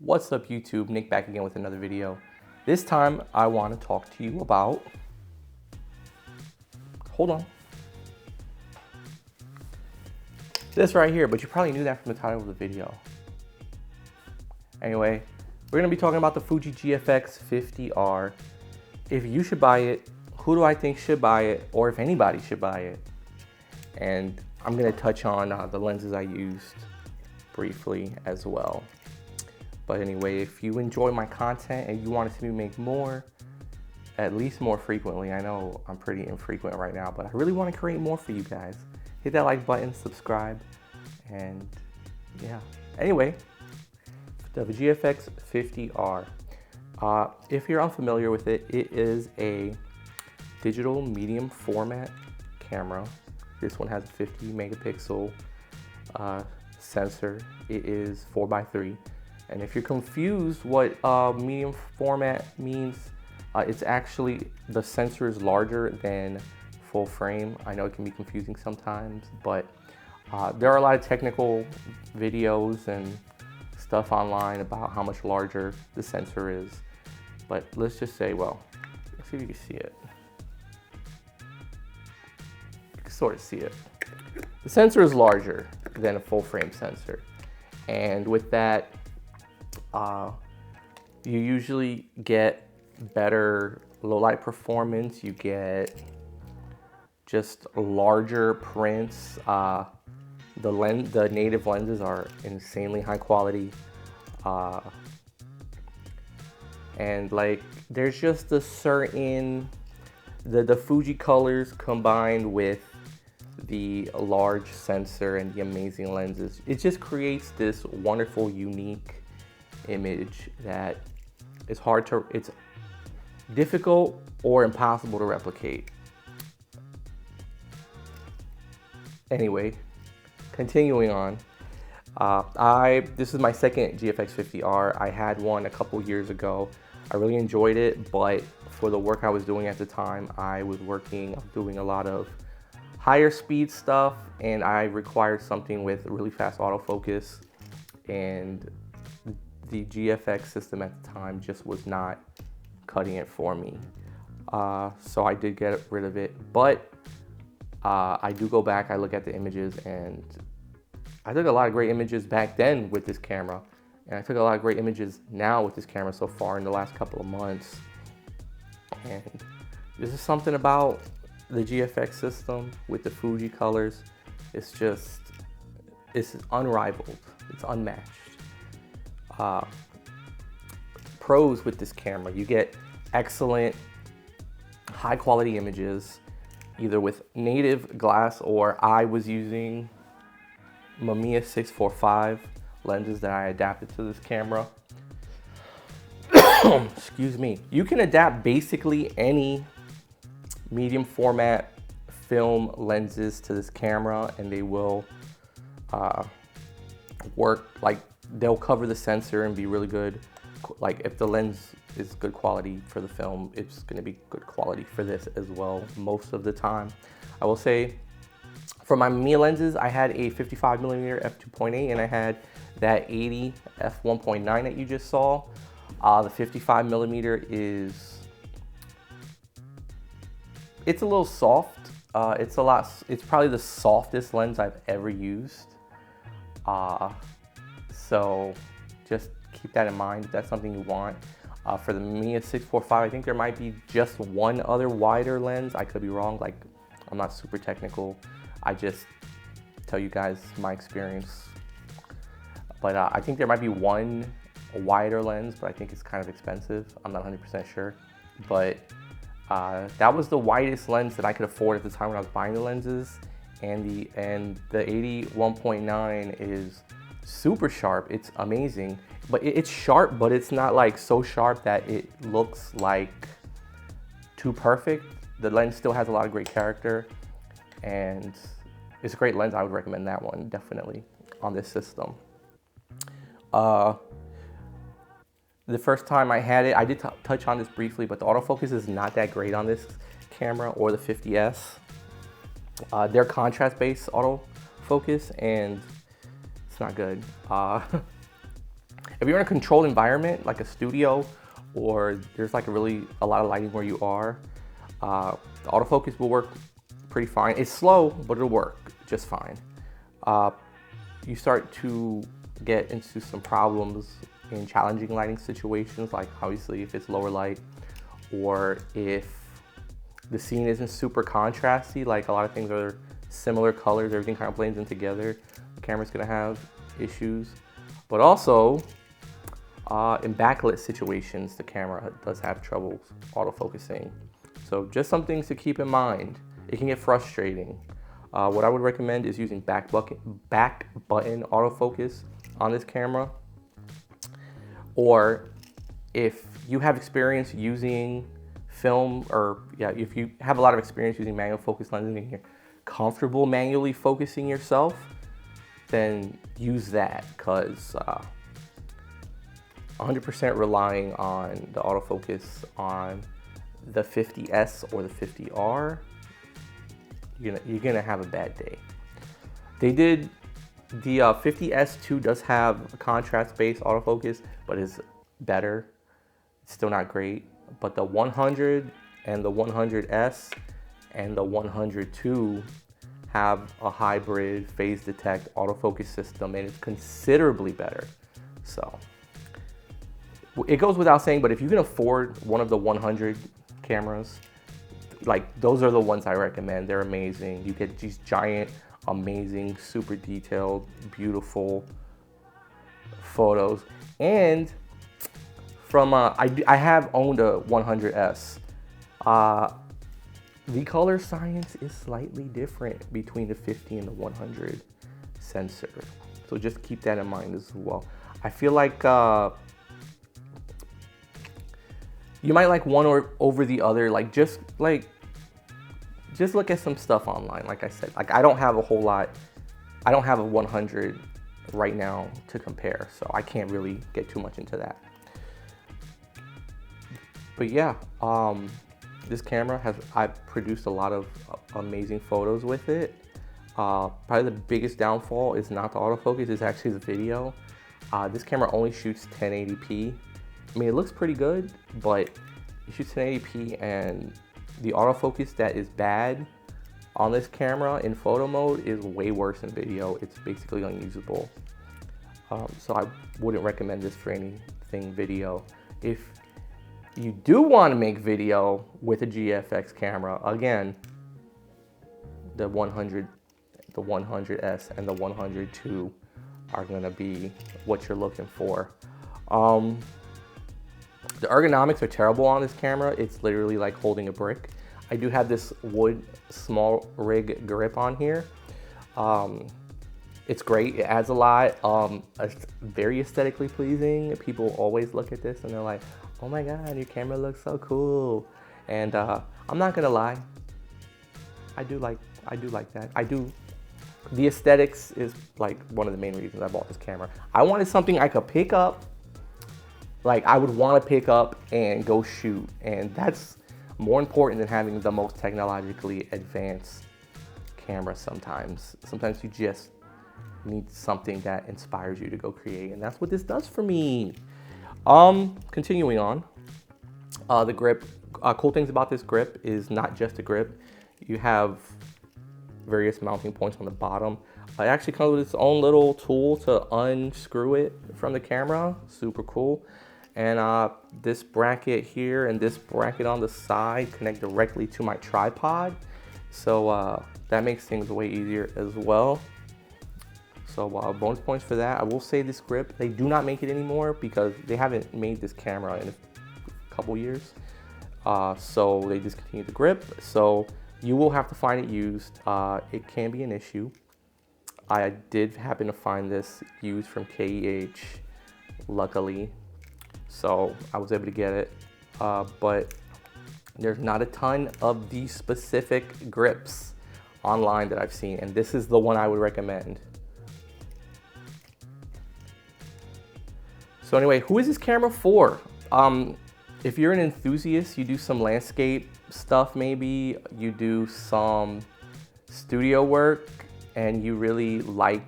What's up YouTube? Nick back again with another video. This time I want to talk to you about, hold on, this right here, but you probably knew that from the title of the video. Anyway, we're going to be talking about the Fuji GFX 50R. If you should buy it, who do I think should buy it, or if anybody should buy it. And I'm going to touch on the lenses I used briefly as well. But anyway, if you enjoy my content and you want to see me make more, at least more frequently, I know I'm pretty infrequent right now, but I really want to create more for you guys. Hit that like button, subscribe, and yeah. Anyway, the GFX 50R. If you're unfamiliar with it, it is a digital medium format camera. This one has a 50 megapixel sensor. It is 4x3. And if you're confused what medium format means, it's actually, the sensor is larger than full frame. I know it can be confusing sometimes, but there are a lot of technical videos and stuff online about how much larger the sensor is. But let's just say, well, let's see if you can see it. You can sort of see it. The sensor is larger than a full frame sensor. And with that, you usually get better low light performance. You get just larger prints. The native lenses are insanely high quality. And like, there's just a certain, the Fuji colors combined with the large sensor and the amazing lenses, it just creates this wonderful, unique image that is it's difficult or impossible to replicate. Anyway, continuing on, this is my second GFX 50R. I had one a couple years ago. I really enjoyed it, but for the work I was doing at the time, I was doing a lot of higher speed stuff, and I required something with really fast autofocus, and the GFX system at the time just was not cutting it for me. So I did get rid of it, but I do go back, I look at the images, and I took a lot of great images back then with this camera, and I took a lot of great images now with this camera so far in the last couple of months. And this is something about the GFX system with the Fuji colors. It's unrivaled, it's unmatched. Pros with this camera: you get excellent high quality images, either with native glass, or I was using Mamiya 645 lenses that I adapted to this camera. Excuse me. You can adapt basically any medium format film lenses to this camera, and they will work. Like, they'll cover the sensor and be really good. Like, if the lens is good quality for the film, it's going to be good quality for this as well most of the time. I will say, for my Mamiya lenses, I had a 55mm f2.8 and I had that 80 f1.9 that you just saw. The 55mm it's a little soft. It's probably the softest lens I've ever used. So just keep that in mind if that's something you want. For the Mamiya 645, I think there might be just one other wider lens. I could be wrong, like, I'm not super technical. I just tell you guys my experience. But I think there might be one wider lens, but I think it's kind of expensive. I'm not 100% sure. But that was the widest lens that I could afford at the time when I was buying the lenses. And the 81.9 is super sharp. It's amazing, but it's sharp, but it's not like so sharp that it looks like too perfect. The lens still has a lot of great character, and it's a great lens. I would recommend that one definitely on this system. The first time I had it, I did touch on this briefly, but the autofocus is not that great on this camera or the 50S. They're contrast-based autofocus, and it's not good. If you're in a controlled environment, like a studio, or there's like a lot of lighting where you are, the autofocus will work pretty fine. It's slow, but it'll work just fine. You start to get into some problems in challenging lighting situations, like obviously if it's lower light, or if the scene isn't super contrasty, like a lot of things are similar colors, everything kind of blends in together, the camera's gonna have issues. But also, in backlit situations, the camera does have trouble autofocusing. So just some things to keep in mind. It can get frustrating. What I would recommend is using back button autofocus on this camera. Or if you have experience using film, if you have a lot of experience using manual focus lenses and you're comfortable manually focusing yourself, then use that, because 100% relying on the autofocus on the 50S or the 50R, you're gonna have a bad day. The 50S2 does have a contrast-based autofocus, but it's better. It's still not great. But the 100 and the 100S and the 102 have a hybrid phase detect autofocus system, and it's considerably better. So it goes without saying, but if you can afford one of the 100 cameras, like those are the ones I recommend. They're amazing. You get these giant, amazing, super detailed, beautiful photos. And from I have owned a 100S. The color science is slightly different between the 50 and the 100 sensor. So just keep that in mind as well. I feel like you might like one or over the other. Like just look at some stuff online. Like I said, like I don't have a whole lot. I don't have a 100 right now to compare, so I can't really get too much into that. But yeah, this camera I've produced a lot of amazing photos with it. Probably the biggest downfall is not the autofocus, it's actually the video. This camera only shoots 1080p. I mean, it looks pretty good, but it shoots 1080p, and the autofocus that is bad on this camera in photo mode is way worse in video. It's basically unusable. So I wouldn't recommend this for anything video. If you do want to make video with a GFX camera, again, the 100, the 100S and the 102 are going to be what you're looking for. The ergonomics are terrible on this camera. It's literally like holding a brick. I do have this wood small rig grip on here. It's great, it adds a lot. It's very aesthetically pleasing. People always look at this and they're like, oh my God, your camera looks so cool. And I'm not gonna lie, I do like that. The aesthetics is like one of the main reasons I bought this camera. I wanted something I could pick up, like I would want to pick up and go shoot. And that's more important than having the most technologically advanced camera sometimes. Sometimes you just need something that inspires you to go create, and that's what this does for me. Continuing on, the grip. Cool things about this grip is not just a grip. You have various mounting points on the bottom. It actually comes with its own little tool to unscrew it from the camera. Super cool. And this bracket here and this bracket on the side connect directly to my tripod. So that makes things way easier as well. So bonus points for that. I will say this grip, they do not make it anymore because they haven't made this camera in a couple years. So they discontinued the grip. So you will have to find it used. It can be an issue. I did happen to find this used from KEH, luckily. So I was able to get it. But there's not a ton of these specific grips online that I've seen, and this is the one I would recommend. So anyway, who is this camera for? If you're an enthusiast, you do some landscape stuff maybe, you do some studio work, and you really like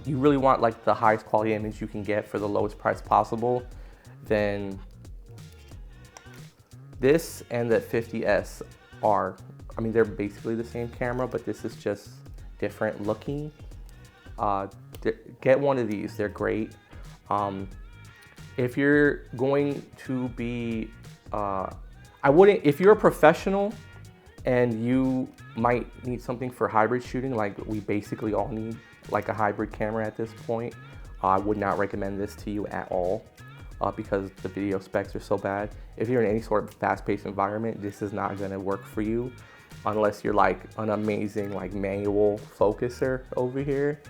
you really want like the highest quality image you can get for the lowest price possible, then this and the 50S are, I mean, they're basically the same camera, but this is just different looking. Get one of these, they're great. If you're going to be, I wouldn't, if you're a professional and you might need something for hybrid shooting, like we basically all need like a hybrid camera at this point, I would not recommend this to you at all because the video specs are so bad. If you're in any sort of fast-paced environment, this is not gonna work for you unless you're like an amazing like manual focuser over here.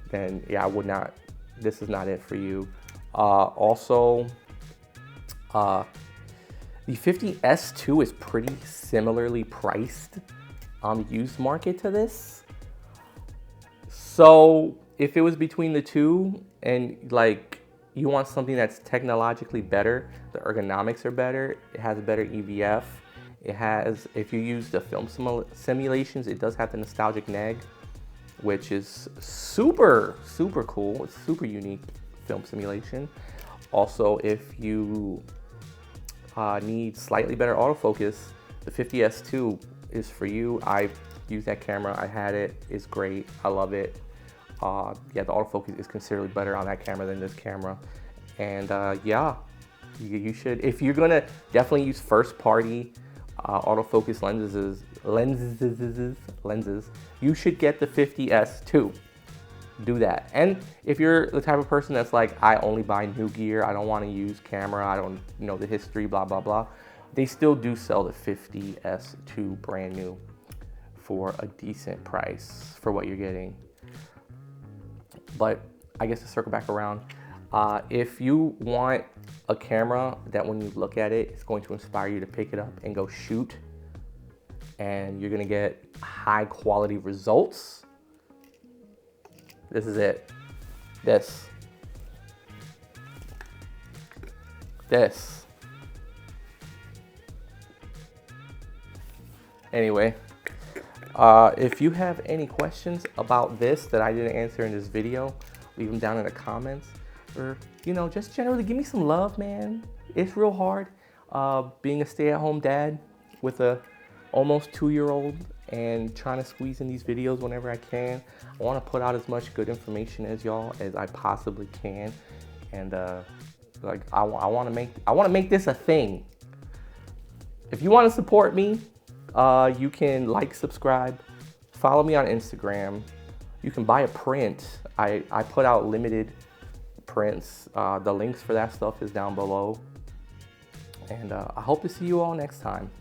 Then yeah, I would not, this is not it for you. Also, the 50S2 is pretty similarly priced on the used market to this. So if it was between the two and like you want something that's technologically better, the ergonomics are better, it has a better EVF, it has, if you use the film simulations, it does have the nostalgic neg, which is super, super cool. It's super unique film simulation. Also, if you need slightly better autofocus, the 50S2 is for you. I used that camera, I had it, it's great, I love it. Yeah, the autofocus is considerably better on that camera than this camera. And yeah, you should, if you're gonna definitely use first party autofocus lenses, you should get the 50S2. Do that. And if you're the type of person that's like, I only buy new gear, I don't want to use camera, I don't know the history, blah, blah, blah, they still do sell the 50S2 brand new for a decent price for what you're getting. But I guess to circle back around, if you want a camera that when you look at it, it's going to inspire you to pick it up and go shoot, and you're gonna get high quality results, this is it. This. Anyway, if you have any questions about this that I didn't answer in this video, leave them down in the comments, or you know, just generally give me some love, man. It's real hard being a stay-at-home dad with a almost 2-year-old and trying to squeeze in these videos whenever I can. I want to put out as much good information as y'all as I possibly can, and like I want to make this a thing. If you want to support me, you can like, subscribe, follow me on Instagram. You can buy a print. I put out limited prints. The links for that stuff is down below. And I hope to see you all next time.